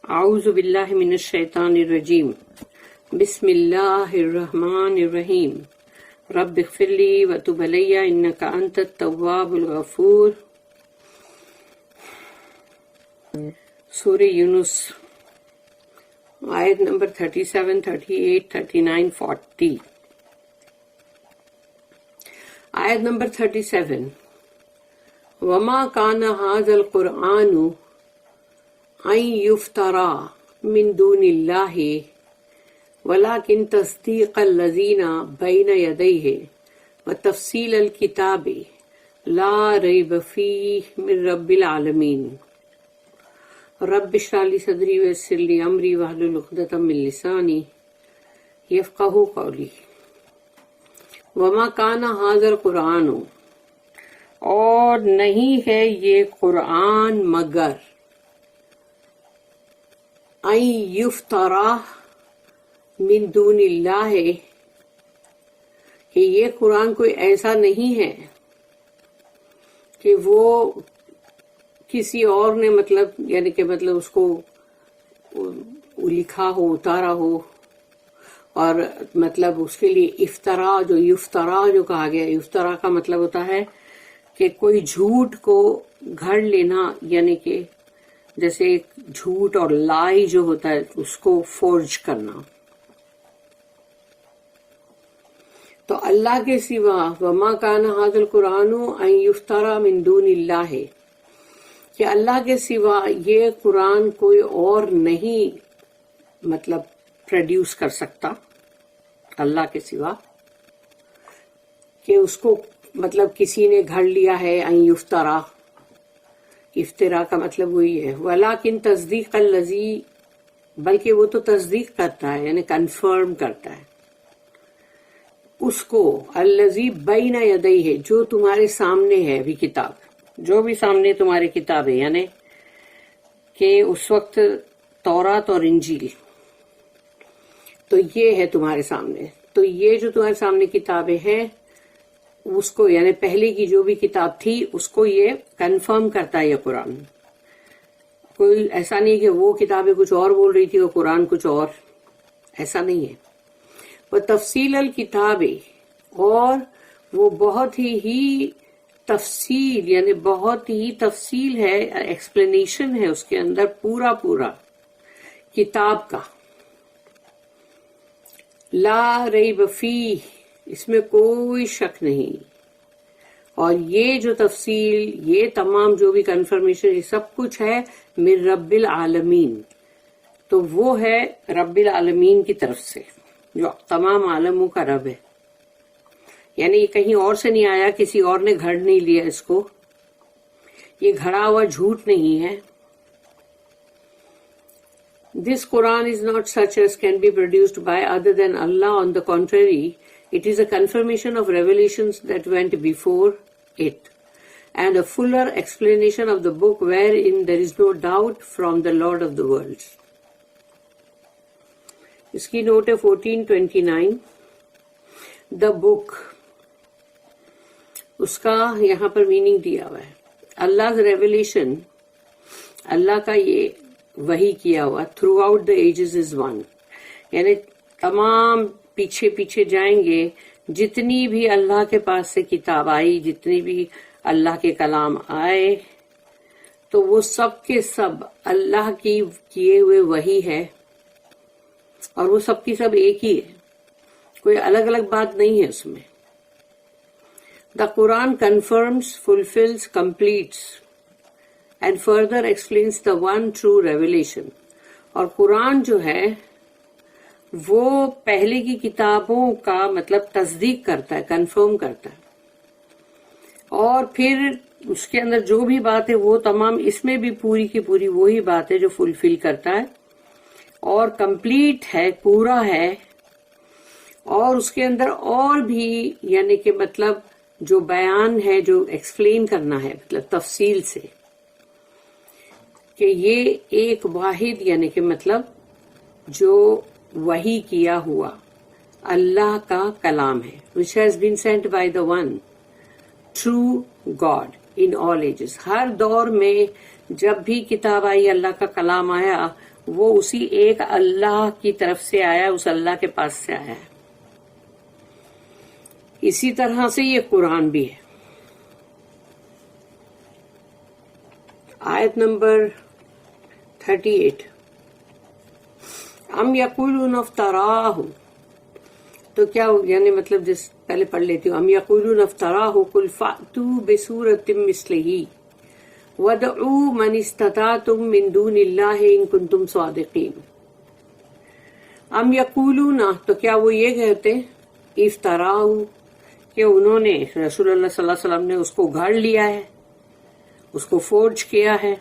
اعوذ باللہ من الشیطان الرجیم بسم اللہ الرحمن الرحیم رب اغفر لی وتب علی انک انت التواب الغفور۔ سورہ یونس آیت نمبر 37، 38، 39، 40۔ آیت نمبر 37، وما کان ھذا القرآن ان یفترى من دون اللہ ولكن تصدیق الذین بین یدیہ وتفصیل الکتاب لا ریب فیہ من رب العالمین۔ رب اشرح لی صدری ویسر لی امری واحلل عقدۃ من لسانی یفقہوا قولی۔ وما کان ھذا القرآن، اور نہیں ہے یہ قرآن مگر ان یفترا من دون اللہ، کہ یہ قرآن کوئی ایسا نہیں ہے کہ وہ کسی اور نے مطلب اس کو لکھا ہو، اتارا ہو، اور مطلب اس کے لیے یفترا جو کہا گیا، یفترا کا مطلب ہوتا ہے کہ کوئی جھوٹ کو گھڑ لینا، یعنی کہ جیسے جھوٹ اور لائی جو ہوتا ہے اس کو فورج کرنا۔ تو اللہ کے سوا وما کان ھذا القرآن ان یفترى من دون اللہ، کہ اللہ کے سوا یہ قرآن کوئی اور نہیں مطلب پروڈیوس کر سکتا، اللہ کے سوا، کہ اس کو مطلب کسی نے گھڑ لیا ہے۔ ان یفترا، افترا کا مطلب وہی ہے۔ ولیکن تصدیق الذی، بلکہ وہ تو تصدیق کرتا ہے، یعنی کنفرم کرتا ہے اس کو، الذی بین یدیہ، جو تمہارے سامنے ہے ابھی کتاب، جو بھی سامنے تمہارے کتاب ہے، یعنی کہ اس وقت تورات اور انجیل، تو یہ ہے تمہارے سامنے۔ تو یہ جو تمہارے سامنے کتابیں ہیں اس کو، یعنی پہلے کی جو بھی کتاب تھی اس کو یہ کنفرم کرتا ہے یہ قرآن۔ کوئی ایسا نہیں کہ وہ کتابیں کچھ اور بول رہی تھی اور قرآن کچھ اور، ایسا نہیں ہے۔ وہ تفصیل الکتاب، اور وہ بہت ہی تفصیل، یعنی بہت ہی تفصیل ہے، ایکسپلینیشن ہے اس کے اندر پورا کتاب کا۔ لا ریب فیہ، اس میں کوئی شک نہیں۔ اور یہ جو تفصیل، یہ تمام جو بھی کنفرمیشن، یہ سب کچھ ہے من رب العالمین، تو وہ ہے رب العالمین کی طرف سے، جو تمام عالموں کا رب ہے۔ یعنی یہ کہیں اور سے نہیں آیا، کسی اور نے گھڑ نہیں لیا اس کو، یہ گھڑا ہوا جھوٹ نہیں ہے۔ This Quran is not such as can be produced by other than Allah. On the contrary, it is a confirmation of revelations that went before it, and a fuller explanation of the book wherein there is no doubt from the Lord of the worlds. اس کی note ہے 1429۔ The book، اس کا یہاں پر meaning دیا ہوا ہے، Allah's revelation، اللہ کا یہ وحی کیا ہوا، throughout the ages is one، یعنی تمام پیچھے جائیں گے، جتنی بھی اللہ کے پاس سے کتاب آئی، جتنی بھی اللہ کے کلام آئے، تو وہ سب کے سب اللہ کی کیے ہوئے وحی ہے، اور وہ سب کی سب ایک ہی ہے، کوئی الگ الگ بات نہیں ہے اس میں۔ The Quran confirms, fulfills, completes and further explains the one true revelation۔ اور قرآن جو ہے وہ پہلے کی کتابوں کا مطلب تصدیق کرتا ہے، کنفرم کرتا ہے، اور پھر اس کے اندر جو بھی بات ہے وہ تمام اس میں بھی پوری کی پوری وہی بات ہے جو فلفل کرتا ہے، اور کمپلیٹ ہے، پورا ہے، اور اس کے اندر اور بھی یعنی کہ مطلب جو بیان ہے، جو ایکسپلین کرنا ہے مطلب تفصیل سے، کہ یہ ایک واحد یعنی کہ مطلب جو وحی کیا ہوا اللہ کا کلام ہے، which has been sent by the one true God in all ages۔ ہر دور میں جب بھی کتاب آئی، اللہ کا کلام آیا، وہ اسی ایک اللہ کی طرف سے آیا ہے، اس اللہ کے پاس سے آیا ہے. اسی طرح سے یہ قرآن بھی ہے. آیت نمبر 38 ام یقولون افتراہ، تو کیا یعنی مطلب جس پہلے پڑھ لیتی ہوں. ام یقولون افتراہ قل فأتوا بسورۃ مثلہ وادعوا من استطعتم من دون اللہ ان کنتم صادقین. ام یقولون، تو کیا وہ یہ کہتے افتراہ کہ انہوں نے رسول اللہ صلی اللہ علیہ وسلم نے اس کو گھڑ لیا ہے، اس کو فورج کیا ہے.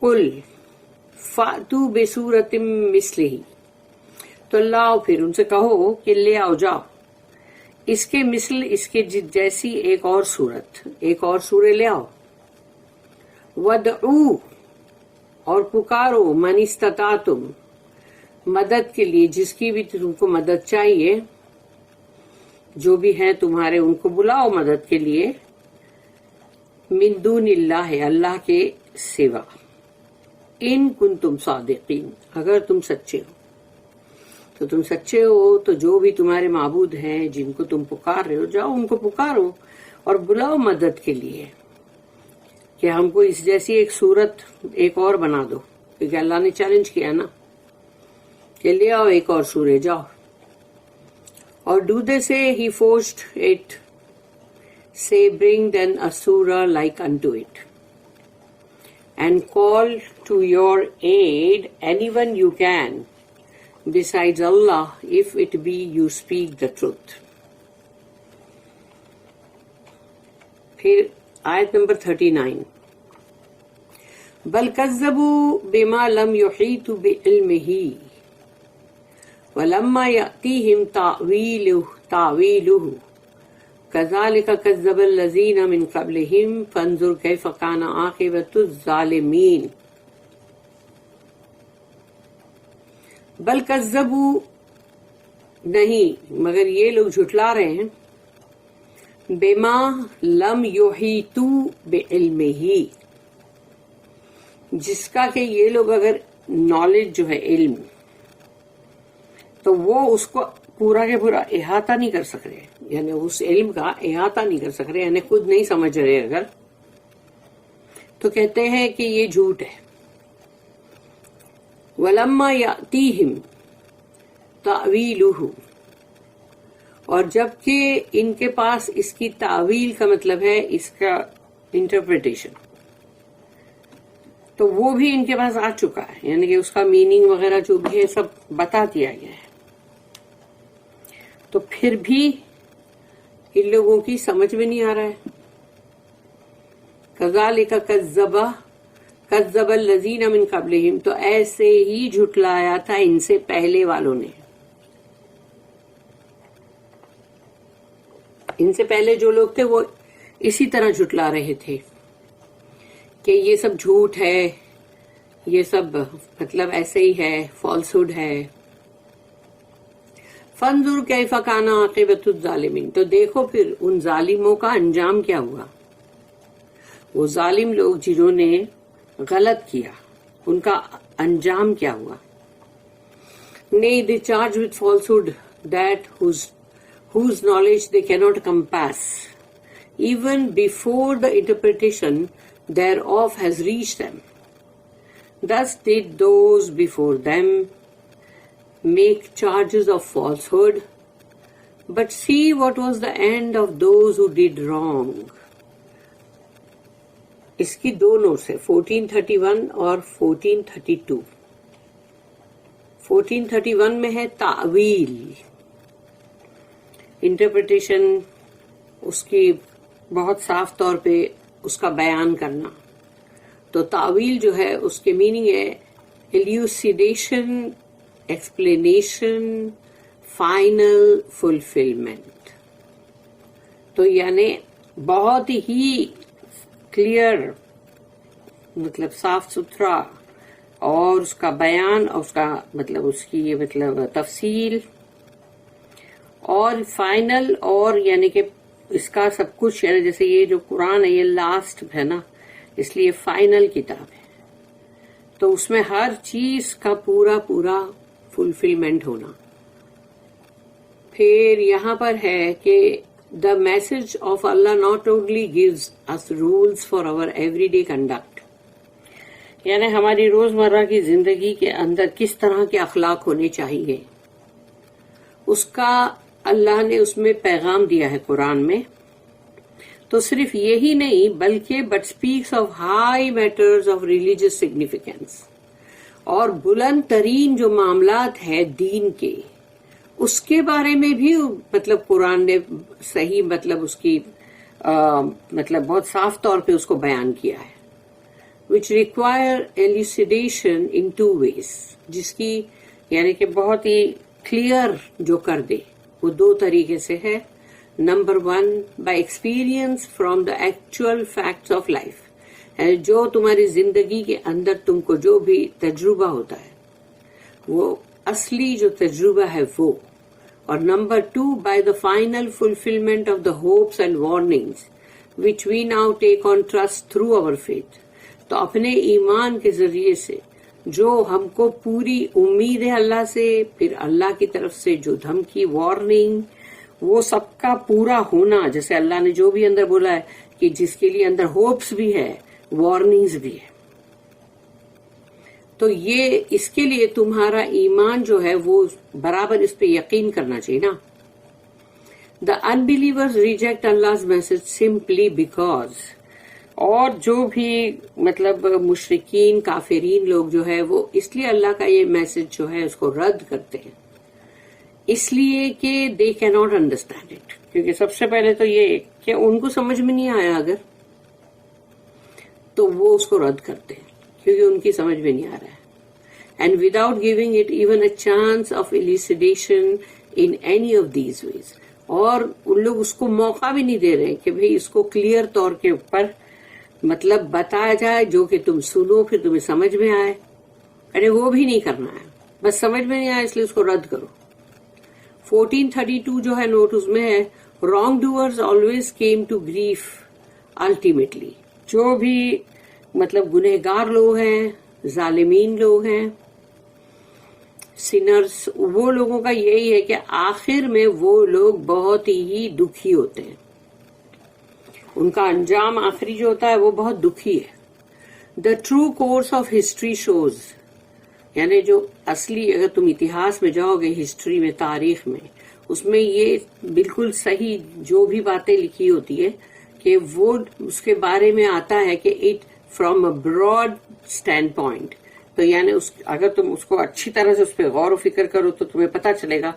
قل فأتوا بسورۃ مثلہ، تو لاؤ پھر ان سے کہو کہ لے آؤ جاؤ اس کے مثل، اس کے جیسی ایک اور صورت، ایک اور سورہ لے آؤ. وَادْعُوا، اور پکارو، من استطعتم، مدد کے لیے، جس کی بھی تم کو مدد چاہیے، جو بھی ہیں تمہارے ان کو بلاؤ مدد کے لیے، من دون اللہ، اللہ کے سوا، ان کنتم صادقین، اگر تم سچے ہو. تو تم سچے ہو تو جو بھی تمہارے معبود ہیں جن کو تم پکار رہے ہو، جاؤ ان کو پکارو اور بلاؤ مدد کے لیے کہ ہم کو اس جیسی ایک صورت ایک اور بنا دو، کیونکہ اللہ نے چیلنج کیا نا کہ لے آؤ ایک اور سورہ، جاؤ. اور do they say he forced it, say bring then a surah like unto it, and call to your aid anyone you can besides Allah, if it be you speak the truth. پھر آیت number 39 بل کذبوا بما لم يحيطوا بعلمه ولما يأتيهم تأويله كذلك كذب الذين من قبلهم فانظر كيف كان عاقبة الظالمين. بل کذبوا، نہیں مگر یہ لوگ جھٹلا رہے ہیں، بما لم یحیطوا بعلمہ، جس کا کہ یہ لوگ اگر نالج جو ہے علم، تو وہ اس کو پورا کے پورا احاطہ نہیں کر سک رہے، یعنی اس علم کا احاطہ نہیں کر سک رہے، یعنی خود نہیں سمجھ رہے اگر، تو کہتے ہیں کہ یہ جھوٹ ہے. وَلَمَّا يَأْتِيهِمْ تَأْوِيلُهُ، اور جبکہ ان کے پاس اس کی تعویل کا مطلب ہے اس کا انٹرپریٹیشن، تو وہ بھی ان کے پاس آ چکا ہے، یعنی کہ اس کا میننگ وغیرہ جو بھی ہے سب بتا دیا گیا ہے. تو پھر بھی ان لوگوں کی سمجھ میں نہیں آ رہا ہے. كَذَلِكَ کذب الذین من قبلہم، تو ایسے ہی جھٹلایا تھا ان سے پہلے والوں نے. ان سے پہلے جو لوگ تھے وہ اسی طرح جھٹلا رہے تھے کہ یہ سب جھوٹ ہے، یہ سب مطلب ایسے ہی ہے، فالسہڈ ہے. فانظر کیف کان عاقبۃ الظالمین، تو دیکھو پھر ان ظالموں کا انجام کیا ہوا. وہ ظالم لوگ جنہوں نے غلط کیا، ان کا انجام کیا ہوا. Nay, they charge with falsehood that whose knowledge they cannot compass, even before the interpretation thereof has reached them. Thus did those before them make charges of falsehood, but see what was the end of those who did wrong. اس کی دو notice ہے، 1431 اور 1432. 1431 میں ہے تعویل، interpretation, اس کی بہت صاف طور پہ اس کا بیان کرنا. تو تعویل جو ہے اس کے میننگ ہے ایلیوسیڈیشن، ایکسپلینیشن، فائنل فلفلمنٹ. تو یعنی بہت ہی کلیئر، مطلب صاف ستھرا، اور اس کا بیان، اور اس کا مطلب اس کی مطلب تفصیل، اور فائنل، اور یعنی کہ اس کا سب کچھ، یعنی جیسے یہ جو قرآن ہے یہ لاسٹ ہے نا، اس لیے فائنل کتاب ہے. تو اس میں ہر چیز کا پورا پورا فلفلمنٹ ہونا. پھر یہاں پر ہے کہ the message of Allah not only gives us rules for our everyday conduct, یعنی ہماری روزمرہ کی زندگی کے اندر کس طرح کے اخلاق ہونے چاہیے، اس کا اللہ نے اس میں پیغام دیا ہے قرآن میں. تو صرف یہی نہیں بلکہ but speaks of high matters of religious significance، اور بلند ترین جو معاملات ہے دین کے، اس کے بارے میں بھی مطلب قرآن نے صحیح مطلب اس کی مطلب بہت صاف طور پہ اس کو بیان کیا ہے. which require elucidation in two ways، جس کی یعنی کہ بہت ہی کلیئر جو کر دے وہ دو طریقے سے ہے. Number 1 by experience from the actual facts of life، یعنی جو تمہاری زندگی کے اندر تم کو جو بھی تجربہ ہوتا ہے وہ اصلی جو تجربہ ہے وہ. اور number 2 by the final fulfillment of the hopes and warnings which we now take on trust through our faith، تو اپنے ایمان کے ذریعے سے جو ہم کو پوری امید ہے اللہ سے، پھر اللہ کی طرف سے جو دھمکی وارننگ وہ سب کا پورا ہونا، جیسے اللہ نے جو بھی اندر بولا ہے کہ جس کے لیے اندر ہوپس بھی ہے وارننگز بھی ہے. تو یہ اس کے لیے تمہارا ایمان جو ہے وہ برابر اس پہ یقین کرنا چاہیے نا. The unbelievers reject Allah's message simply because، اور جو بھی مطلب مشرکین کافرین لوگ جو ہے وہ اس لیے اللہ کا یہ میسج جو ہے اس کو رد کرتے ہیں، اس لیے کہ they cannot understand it، کیونکہ سب سے پہلے تو یہ کہ ان کو سمجھ میں نہیں آیا اگر تو وہ اس کو رد کرتے ہیں کیونکہ ان کی سمجھ میں نہیں آ رہا ہے. And without giving it even a chance of elucidation in any of these ways، اور ان لوگ اس کو موقع بھی نہیں دے رہے کہ بھئی اس کو کلیئر طور کے اوپر مطلب بتایا جائے جو کہ تم سنو پھر تمہیں سمجھ میں آئے. ارے وہ بھی نہیں کرنا ہے، بس سمجھ میں نہیں آیا اس لیے اس کو رد کرو. 1432 جو ہے نوٹ اس میں ہے wrong doers always came to grief ultimately، جو بھی مطلب گنہگار لوگ ہیں، ظالمین لوگ ہیں، سینرز، وہ لوگوں کا یہی ہے کہ آخر میں وہ لوگ بہت ہی دکھی ہوتے ہیں، ان کا انجام آخری جو ہوتا ہے وہ بہت دکھی ہے. The true course of history shows، یعنی جو اصلی اگر تم اتہاس میں جاؤ گے، ہسٹری میں، تاریخ میں، اس میں یہ بالکل صحیح جو بھی باتیں لکھی ہوتی ہے کہ وہ اس کے بارے میں آتا ہے کہ it from a broad standpoint. تو یعنی اگر تم اس کو اچھی طرح سے اس پہ غور و فکر کرو تو تمہیں پتا چلے گا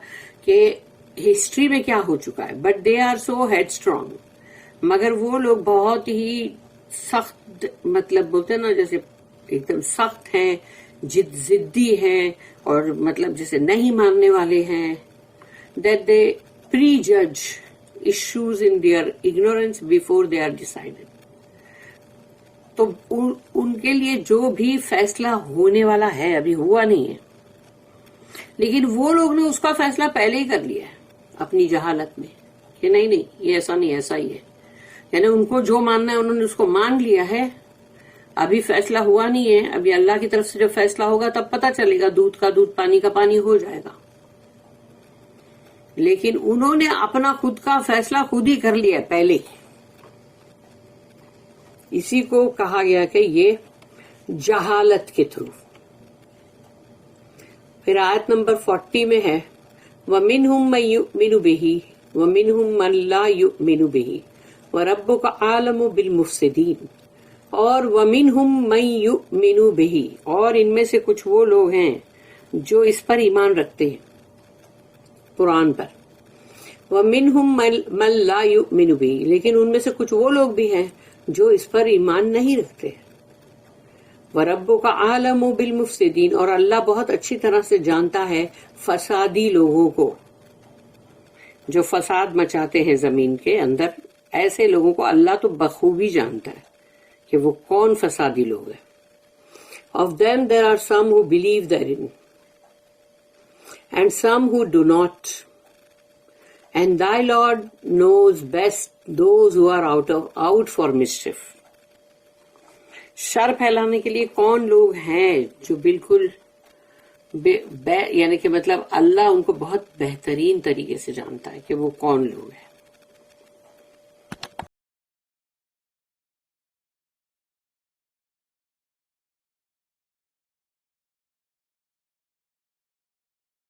کہ ہسٹری میں کیا ہو چکا ہے. But they are so headstrong, مگر وہ لوگ بہت ہی سخت مطلب بولتے ہیں نا جیسے ایک دم سخت ہیں، ضدی ہیں، اور مطلب جیسے نہیں ماننے والے ہیں. that they prejudge issues in their ignorance before they are decided. تو ان کے لیے جو بھی فیصلہ ہونے والا ہے ابھی ہوا نہیں ہے، لیکن وہ لوگ نے اس کا فیصلہ پہلے ہی کر لیا ہے اپنی جہالت میں کہ نہیں یہ ایسا نہیں ایسا ہی ہے. یعنی ان کو جو ماننا ہے انہوں نے اس کو مان لیا ہے، ابھی فیصلہ ہوا نہیں ہے. ابھی اللہ کی طرف سے جب فیصلہ ہوگا تب پتہ چلے گا، دودھ کا دودھ پانی کا پانی ہو جائے گا. لیکن انہوں نے اپنا خود کا فیصلہ خود ہی کر لیا پہلے. اسی کو کہا گیا کہ یہ جہالت کے تھرو. پھر آیت نمبر 40 میں ہے وَمِنْهُمْ مَن يُؤْمِنُ بِهِ وَمِنْهُمْ مَن لَا يُؤْمِنُ بِهِ وَرَبُّكَ أَعْلَمُ بِالْمُفْسِدِينَ. اور وَمِنْهُمْ مَن يُؤْمِنُ بِهِ، اور ان میں سے کچھ وہ لوگ ہیں جو اس پر ایمان رکھتے ہیں قرآن پر. وَمِنْهُمْ مَن لَا يُؤْمِنُ بِهِ، لیکن ان میں سے کچھ وہ لوگ بھی ہیں جو اس پر ایمان نہیں رکھتے. وَرَبُّكَ أَعْلَمُ بِالْمُفْسِدِينَ، اور اللہ بہت اچھی طرح سے جانتا ہے فسادی لوگوں کو، جو فساد مچاتے ہیں زمین کے اندر. ایسے لوگوں کو اللہ تو بخوبی جانتا ہے کہ وہ کون فسادی لوگ ہیں. Of them there are some who believe therein and some who do not. And thy Lord knows best those who are out for mischief. شر پھیلانے کے لیے کون لوگ ہیں جو بالکل یعنی کہ مطلب اللہ ان کو بہت بہترین طریقے سے جانتا ہے کہ وہ کون لوگ ہیں.